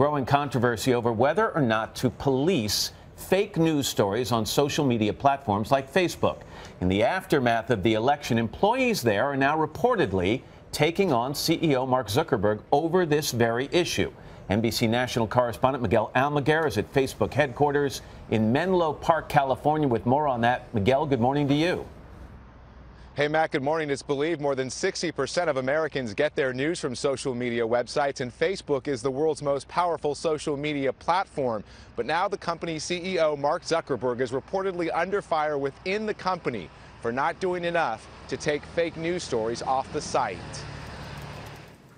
growing controversy over whether or not to police fake news stories on social media platforms like Facebook. In the aftermath of the election, employees there are now reportedly taking on CEO Mark Zuckerberg over this very issue. NBC national correspondent Miguel Almaguer is at Facebook headquarters in Menlo Park, California, with more on that. Miguel, good morning to you. Hey, Matt, good morning. It's believed more than 60% of Americans get their news from social media websites, and Facebook is the world's most powerful social media platform. But now the company's CEO, Mark Zuckerberg, is reportedly under fire within the company for not doing enough to take fake news stories off the site.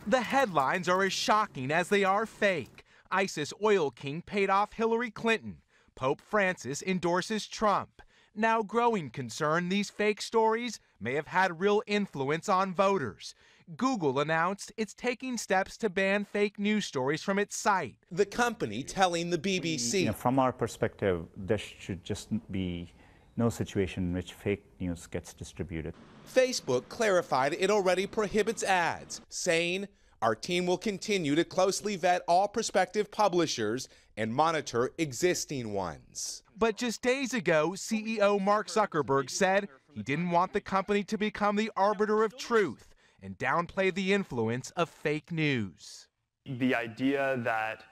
The headlines are as shocking as they are fake. ISIS oil king paid off Hillary Clinton. Pope Francis endorses Trump. Now growing concern these fake stories may have had real influence on voters. Google announced it's taking steps to ban fake news stories from its site. The company telling the BBC. From our perspective, there should just be no situation in which fake news gets distributed. Facebook clarified it already prohibits ads, saying, "Our team will continue to closely vet all prospective publishers and monitor existing ones." But just days ago, CEO Mark Zuckerberg said he didn't want the company to become the arbiter of truth and downplay the influence of fake news. The idea that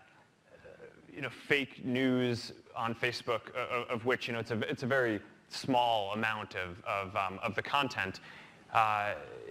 fake news on Facebook, of which it's a very small amount of the content,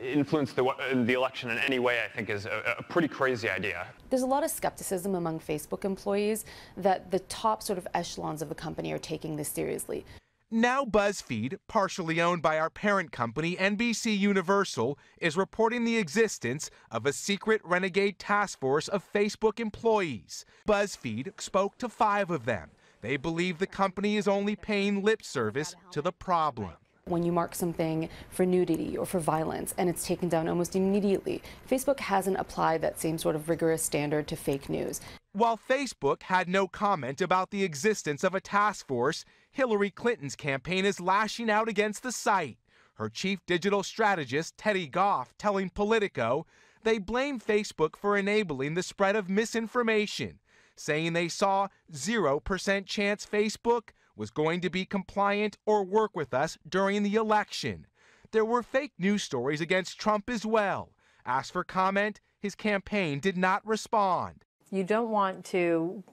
influence the election in any way, I think, is a pretty crazy idea. There's a lot of skepticism among Facebook employees that the top sort of echelons of the company are taking this seriously. Now BuzzFeed, partially owned by our parent company, NBC Universal, is reporting the existence of a secret renegade task force of Facebook employees. BuzzFeed spoke to 5 of them. They believe the company is only paying lip service to the problem. When you mark something for nudity or for violence and it's taken down almost immediately, Facebook hasn't applied that same sort of rigorous standard to fake news. While Facebook had no comment about the existence of a task force, Hillary Clinton's campaign is lashing out against the site. Her chief digital strategist, Teddy Goff, telling Politico they blame Facebook for enabling the spread of misinformation, saying they saw 0% chance Facebook was going to be compliant or work with us during the election. There were fake news stories against Trump as well. Asked for comment, his campaign did not respond. You don't want to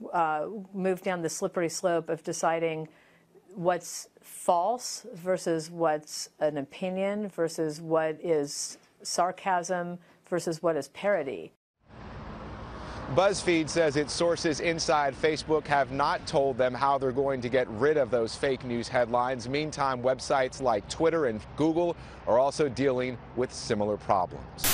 move down the slippery slope of deciding what's false versus what's an opinion versus what is sarcasm versus what is parody. BuzzFeed says its sources inside Facebook have not told them how they're going to get rid of those fake news headlines. Meantime, websites like Twitter and Google are also dealing with similar problems.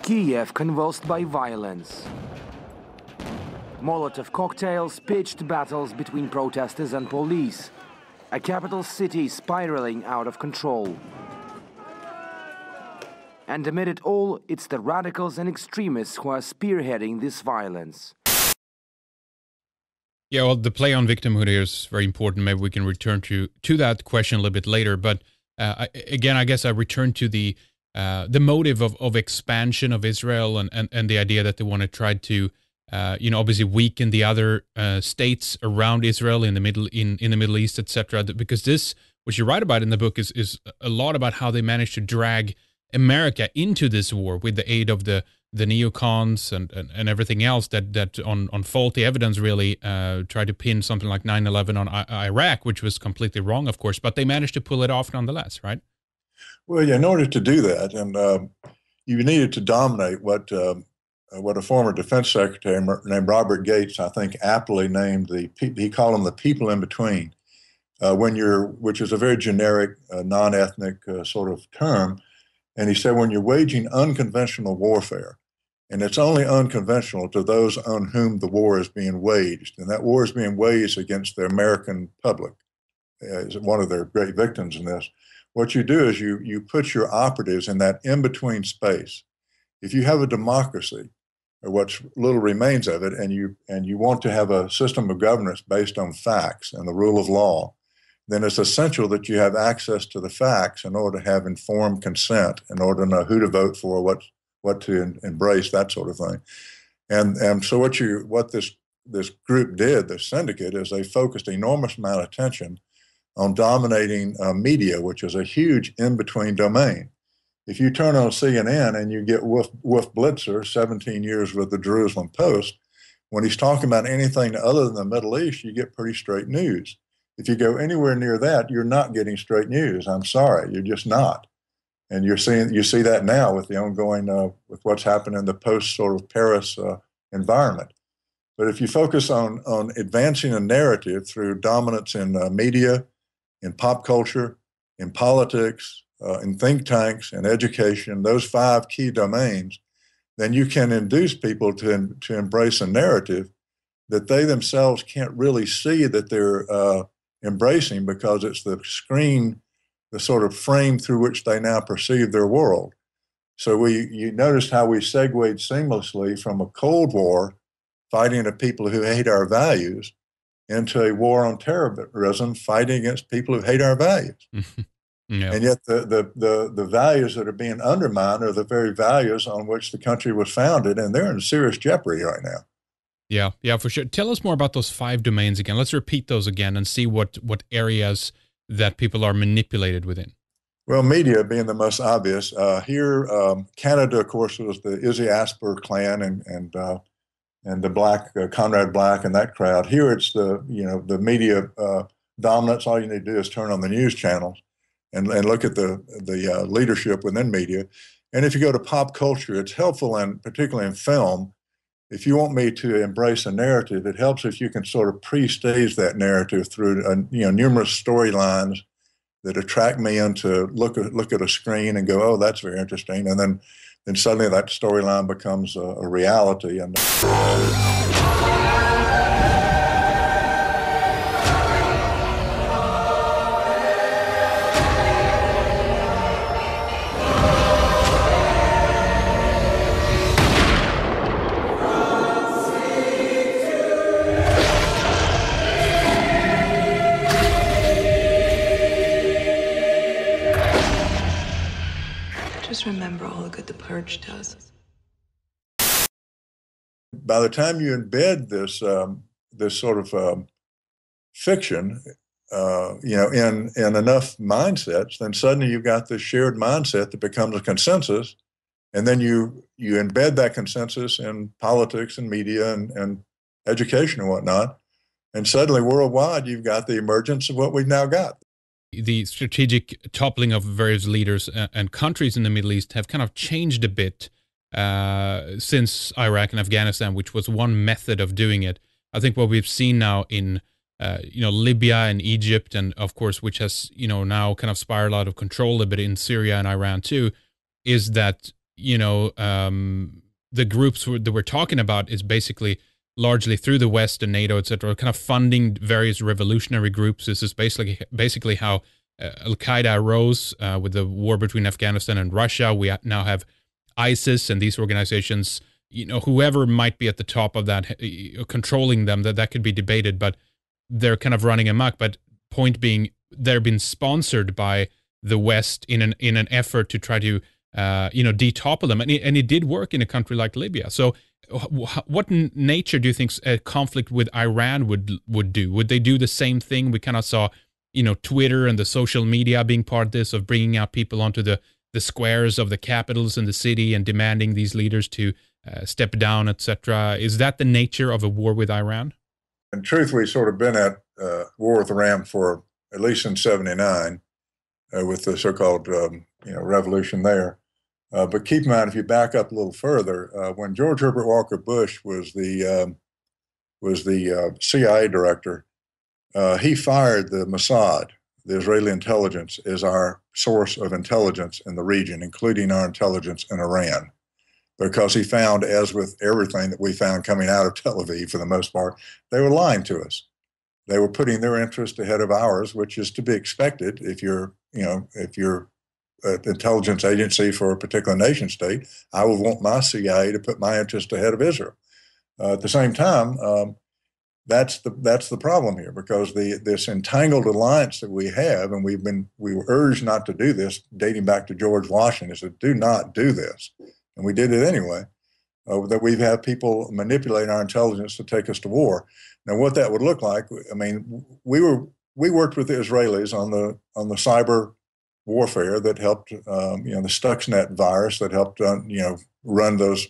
Kiev convulsed by violence. Molotov cocktails, pitched battles between protesters and police. A capital city spiraling out of control. And amid it all, it's the radicals and extremists who are spearheading this violence. Yeah, well, the play on victimhood here is very important. Maybe we can return to that question a little bit later. But I guess I return to the motive of expansion of Israel and the idea that they want to try to, obviously weaken the other states around Israel in the Middle East, etc. Because this, what you write about in the book, is a lot about how they managed to drag America into this war with the aid of the neocons and everything else that on faulty evidence really tried to pin something like 9/11 on Iraq, which was completely wrong, of course, but they managed to pull it off nonetheless, right? Well, yeah, in order to do that, and you needed to dominate what a former defense secretary named Robert Gates, I think, aptly named he called them the people in between, which is a very generic, non-ethnic sort of term. And he said, when you're waging unconventional warfare, and it's only unconventional to those on whom the war is being waged, and that war is being waged against the American public, is one of their great victims in this. What you do is you put your operatives in that in-between space. If you have a democracy, or what little remains of it, and you want to have a system of governance based on facts and the rule of law, then it's essential that you have access to the facts in order to have informed consent, in order to know who to vote for, what to embrace, that sort of thing. And so what this group did, the syndicate, is they focused an enormous amount of attention on dominating media, which is a huge in-between domain. If you turn on CNN and you get Wolf Blitzer, 17 years with the Jerusalem Post, when he's talking about anything other than the Middle East, you get pretty straight news. If you go anywhere near that, you're not getting straight news. I'm sorry, you're just not. And you see that now with the ongoing, with what's happened in the post sort of Paris environment. But if you focus on advancing a narrative through dominance in media, in pop culture, in politics, in think tanks, in education, those 5 key domains, then you can induce people to embrace a narrative that they themselves can't really see that they're embracing, because it's the screen, the sort of frame through which they now perceive their world. So you noticed how we segued seamlessly from a Cold War, fighting at people who hate our values, into a war on terrorism, fighting against people who hate our values. Yeah. And yet the values that are being undermined are the very values on which the country was founded, and they're in serious jeopardy right now. Yeah, for sure. Tell us more about those 5 domains again. Let's repeat those again and see what areas that people are manipulated within. Well, media being the most obvious. Here, Canada, of course, was the Izzy Asper clan and the Black Conrad Black and that crowd. Here, it's the media dominance. All you need to do is turn on the news channels and look at the leadership within media. And if you go to pop culture, it's helpful, and particularly in film. If you want me to embrace a narrative, it helps if you can sort of pre-stage that narrative through numerous storylines that attract me into look at a screen and go, oh, that's very interesting, and then suddenly that storyline becomes a reality. And remember all the good the purge does. By the time you embed this sort of fiction, in enough mindsets, then suddenly you've got this shared mindset that becomes a consensus, and then you embed that consensus in politics and media and education and whatnot, and suddenly worldwide you've got the emergence of what we've now got. The strategic toppling of various leaders and countries in the Middle East have kind of changed a bit since Iraq and Afghanistan, which was one method of doing it. I think what we've seen now in Libya and Egypt, and of course, which has now kind of spiraled out of control a bit in Syria and Iran too, is that the groups that we're talking about is basically largely through the West and NATO, etc., kind of funding various revolutionary groups. This is basically how Al-Qaeda arose with the war between Afghanistan and Russia. We now have ISIS and these organizations, whoever might be at the top of that, controlling them, that could be debated, but they're kind of running amok. But point being, they're being sponsored by the West in an effort to try to detopple them, and it did work in a country like Libya. So what nature do you think a conflict with Iran would do? Would they do the same thing? We kind of saw Twitter and the social media being part of this, of bringing out people onto the squares of the capitals in the city and demanding these leaders to step down, etc. Is that the nature of a war with Iran? In truth, we've sort of been at war with Iran for at least since '79 with the so-called revolution there. But keep in mind, if you back up a little further, when George Herbert Walker Bush was the CIA director, he fired the Mossad, the Israeli intelligence, as our source of intelligence in the region, including our intelligence in Iran, because he found, as with everything that we found coming out of Tel Aviv for the most part, they were lying to us. They were putting their interest ahead of ours, which is to be expected if you're an intelligence agency for a particular nation state. I would want my CIA to put my interest ahead of Israel. At the same time, that's the problem here, because this entangled alliance that we have, and we were urged not to do this, dating back to George Washington, said, do not do this, and we did it anyway. That we've had people manipulate our intelligence to take us to war. Now, what that would look like, I mean, we worked with the Israelis on the cyber warfare that helped, the Stuxnet virus that helped, run those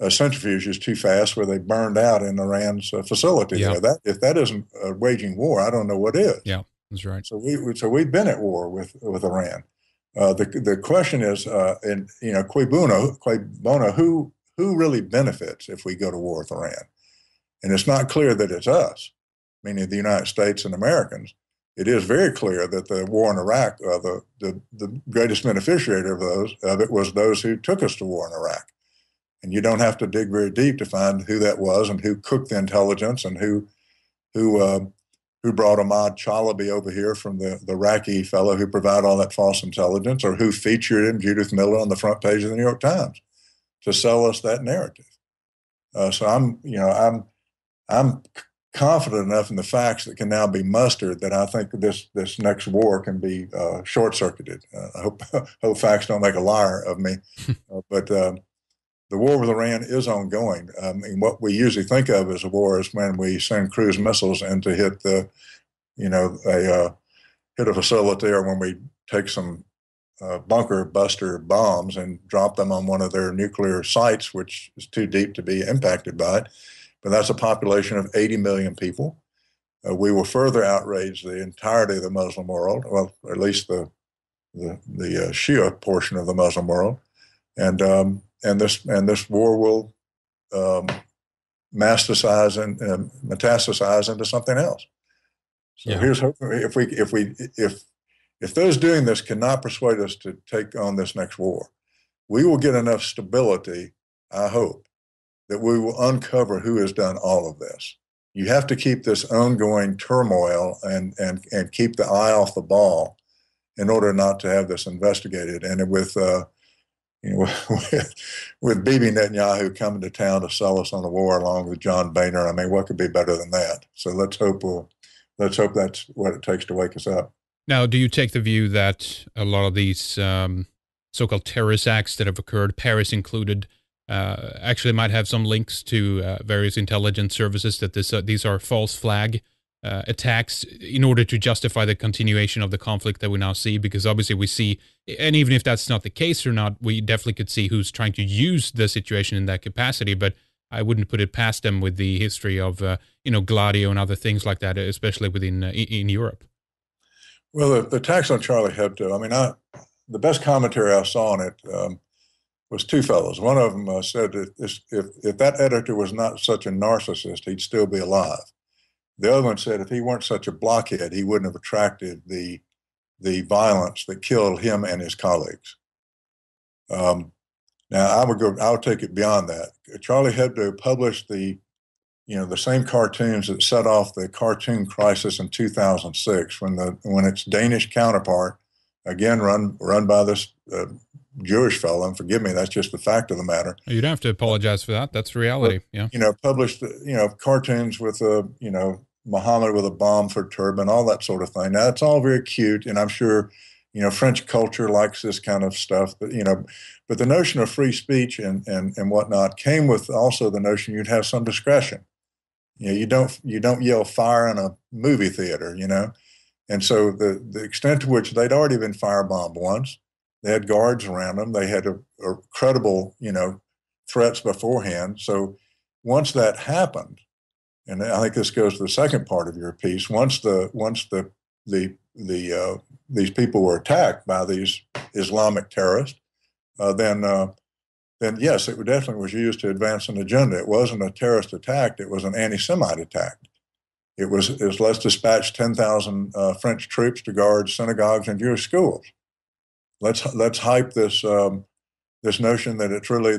centrifuges too fast, where they burned out in Iran's facility. Yeah. There. If that isn't waging war, I don't know what is. Yeah, that's right. So we've been at war with Iran. The question is, cui bono, who really benefits if we go to war with Iran? And it's not clear that it's us, meaning the United States and Americans. It is very clear that the war in Iraq, the greatest beneficiary of it was those who took us to war in Iraq. And you don't have to dig very deep to find who that was and who cooked the intelligence and who brought Ahmad Chalabi over here from the Iraqi fellow who provided all that false intelligence, or who featured in Judith Miller on the front page of the New York Times to sell us that narrative. So I'm confident enough in the facts that can now be mustered that I think this next war can be short-circuited. I hope facts don't make a liar of me, but the war with Iran is ongoing. What we usually think of as a war is when we send cruise missiles in to hit hit a facility, or when we take some bunker buster bombs and drop them on one of their nuclear sites, which is too deep to be impacted by it. But that's a population of 80 million people. We will further outrage the entirety of the Muslim world, well, or at least the Shia portion of the Muslim world, and this war will metastasize into something else. So here's hoping, if those doing this cannot persuade us to take on this next war, we will get enough stability, I hope, that we will uncover who has done all of this. You have to keep this ongoing turmoil and keep the eye off the ball in order not to have this investigated. And with Bibi Netanyahu coming to town to sell us on the war along with John Boehner, I mean, what could be better than that? So let's hope that's what it takes to wake us up. Now, do you take the view that a lot of these so-called terrorist acts that have occurred, Paris included, actually might have some links to various intelligence services, that these are false flag attacks in order to justify the continuation of the conflict that we now see? Because obviously we see, and even if that's not the case or not, we definitely could see who's trying to use the situation in that capacity. But I wouldn't put it past them with the history of Gladio and other things like that, especially within in Europe. Well, the attacks on Charlie Hebdo, I mean, the best commentary I saw on it was two fellows. One of them said that if that editor was not such a narcissist, he'd still be alive. The other one said if he weren't such a blockhead, he wouldn't have attracted the violence that killed him and his colleagues. Now, I would take it beyond that. Charlie Hebdo published the the same cartoons that set off the cartoon crisis in 2006, when its Danish counterpart, again run by this Jewish fellow, and forgive me, that's just the fact of the matter. You don't have to apologize for that. That's reality. But, yeah. Published, cartoons with Muhammad with a bomb for turban, all that sort of thing. Now, it's all very cute, and I'm sure, French culture likes this kind of stuff. But but the notion of free speech and whatnot came with also the notion you'd have some discretion. You don't yell fire in a movie theater, And so the extent to which they'd already been firebombed once, they had guards around them. They had a credible, threats beforehand. So once that happened, and I think this goes to the second part of your piece, once these people were attacked by these Islamic terrorists, then yes, it definitely was used to advance an agenda. It wasn't a terrorist attack; it was an anti-Semite attack. It was let's dispatch 10,000 French troops to guard synagogues and Jewish schools. Let's hype this notion that it's really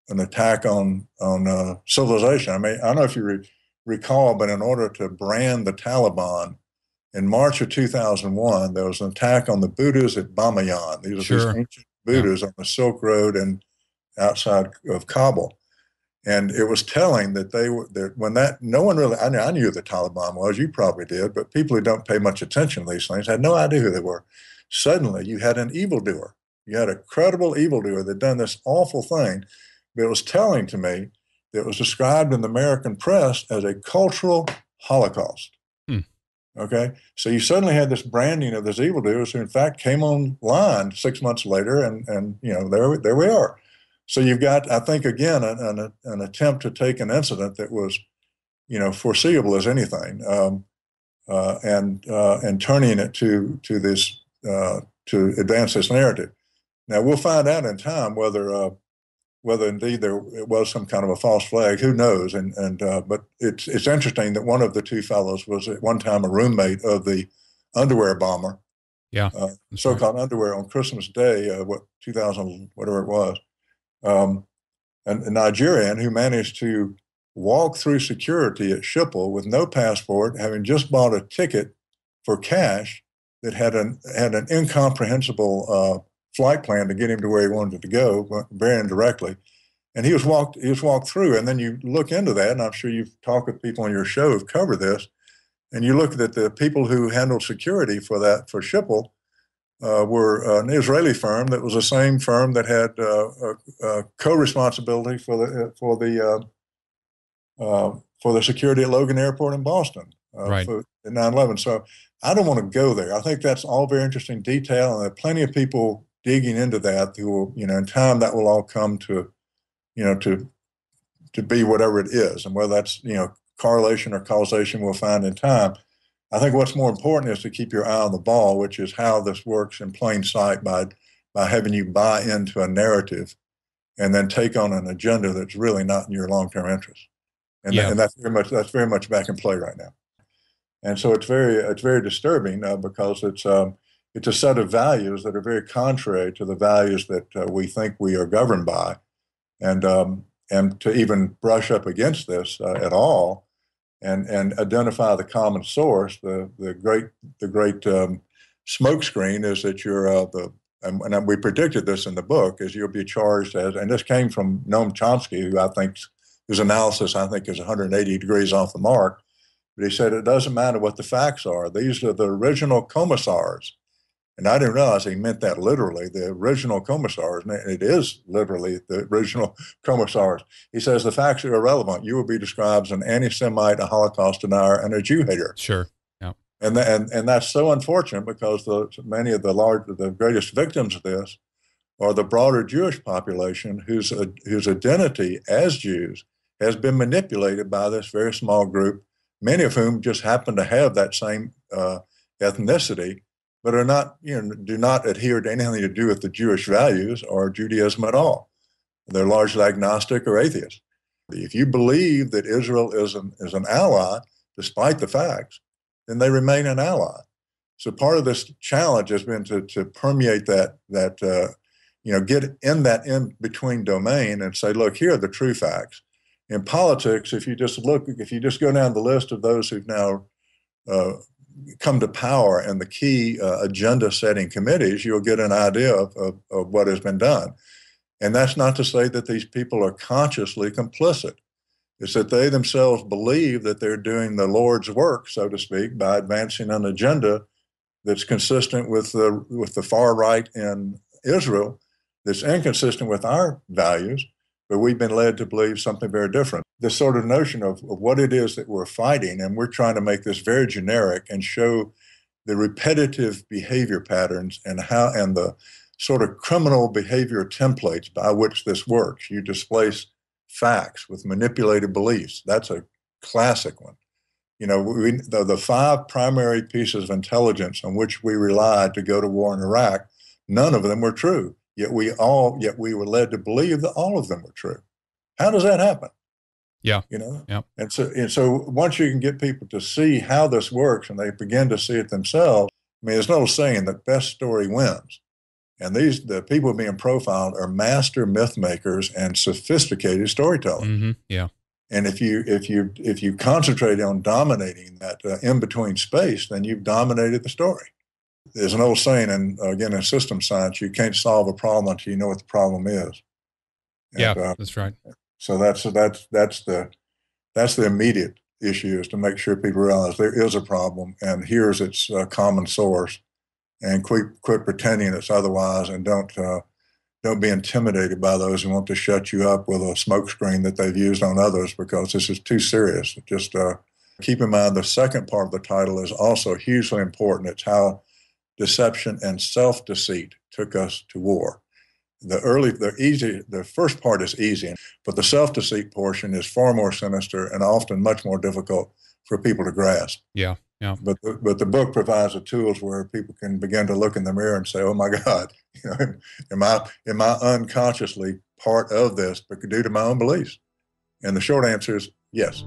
an attack on civilization. I mean, I don't know if you recall, but in order to brand the Taliban, in March of 2001, there was an attack on the Buddhas at Bamiyan. These are these ancient Buddhas on the Silk Road and outside of Kabul. And it was telling that no one really, I knew who the Taliban was, you probably did, but people who don't pay much attention to these things had no idea who they were. Suddenly, you had an evildoer. You had a credible evildoer that done this awful thing. But it was telling to me that it was described in the American press as a cultural Holocaust. Okay, so you suddenly had this branding of this evildoers who, in fact, came online 6 months later, and there we are. So you've got, I think, again, an attempt to take an incident that was, foreseeable as anything, and turning it to this to advance this narrative. Now we'll find out in time whether indeed it was some kind of a false flag. Who knows? But it's interesting that one of the two fellows was at one time a roommate of the underwear bomber. Yeah, so-called underwear on Christmas Day, 2000, whatever it was. A Nigerian who managed to walk through security at Schiphol with no passport, having just bought a ticket for cash that had an incomprehensible flight plan to get him to where he wanted to go, very indirectly. And he was walked through. And then you look into that, and I'm sure you've talked with people on your show who've covered this, and you look at the people who handled security for Schiphol were an Israeli firm that was the same firm that had co-responsibility for the security at Logan Airport in Boston for 9/11. So I don't want to go there. I think that's all very interesting detail, and there are plenty of people digging into that who will, in time that will all come to, to be whatever it is, and whether that's, correlation or causation we'll find in time. I think what's more important is to keep your eye on the ball, which is how this works in plain sight by having you buy into a narrative and then take on an agenda that's really not in your long-term interest. And, and that's very much back in play right now. And so it's very disturbing because it's a set of values that are very contrary to the values that we think we are governed by, and to even brush up against this at all, and identify the common source. The great smokescreen is that you're and we predicted this in the book, is you'll be charged as, and this came from Noam Chomsky, who I think whose analysis I think is 180 degrees off the mark. But he said it doesn't matter what the facts are. These are the original commissars. And I didn't realize he meant that literally, the original commissars. And it is literally the original commissars. He says the facts are irrelevant. You will be described as an anti-Semite, a Holocaust denier, and a Jew hater. Sure. Yeah. And that's so unfortunate because many of the greatest victims of this are the broader Jewish population whose identity as Jews has been manipulated by this very small group, many of whom just happen to have that same ethnicity, but are not, do not adhere to anything to do with the Jewish values or Judaism at all. They're largely agnostic or atheist. If you believe that Israel is an ally, despite the facts, then they remain an ally. So part of this challenge has been to permeate that get in that in-between domain and say, look, here are the true facts. In politics, if you just go down the list of those who've now come to power and the key agenda-setting committees, you'll get an idea of what has been done. And that's not to say that these people are consciously complicit. It's that they themselves believe that they're doing the Lord's work, so to speak, by advancing an agenda that's consistent with the far right in Israel, that's inconsistent with our values, but we've been led to believe something very different. This sort of notion of what it is that we're fighting, and we're trying to make this very generic and show the repetitive behavior patterns and the sort of criminal behavior templates by which this works. You displace facts with manipulated beliefs. That's a classic one. You know, the 5 primary pieces of intelligence on which we relied to go to war in Iraq, none of them were true. Yet we were led to believe that all of them were true. How does that happen? Yeah. You know? Yeah. And so once you can get people to see how this works and they begin to see it themselves, I mean, there's no saying that best story wins. And the people being profiled are master myth makers and sophisticated storytellers. Mm-hmm. Yeah. And if you concentrate on dominating that in-between space, then you've dominated the story. There's an old saying, and again, in system science, you can't solve a problem until you know what the problem is. And, that's right. So that's the immediate issue, is to make sure people realize there is a problem, and here's its common source, and quit pretending it's otherwise, and don't be intimidated by those who want to shut you up with a smokescreen that they've used on others, because this is too serious. Just keep in mind the second part of the title is also hugely important. It's how deception and self-deceit took us to war. The first part is easy, but the self-deceit portion is far more sinister and often much more difficult for people to grasp. Yeah. Yeah. But the book provides the tools where people can begin to look in the mirror and say, "Oh my God, you know, am I unconsciously part of this due to my own beliefs?" And the short answer is yes.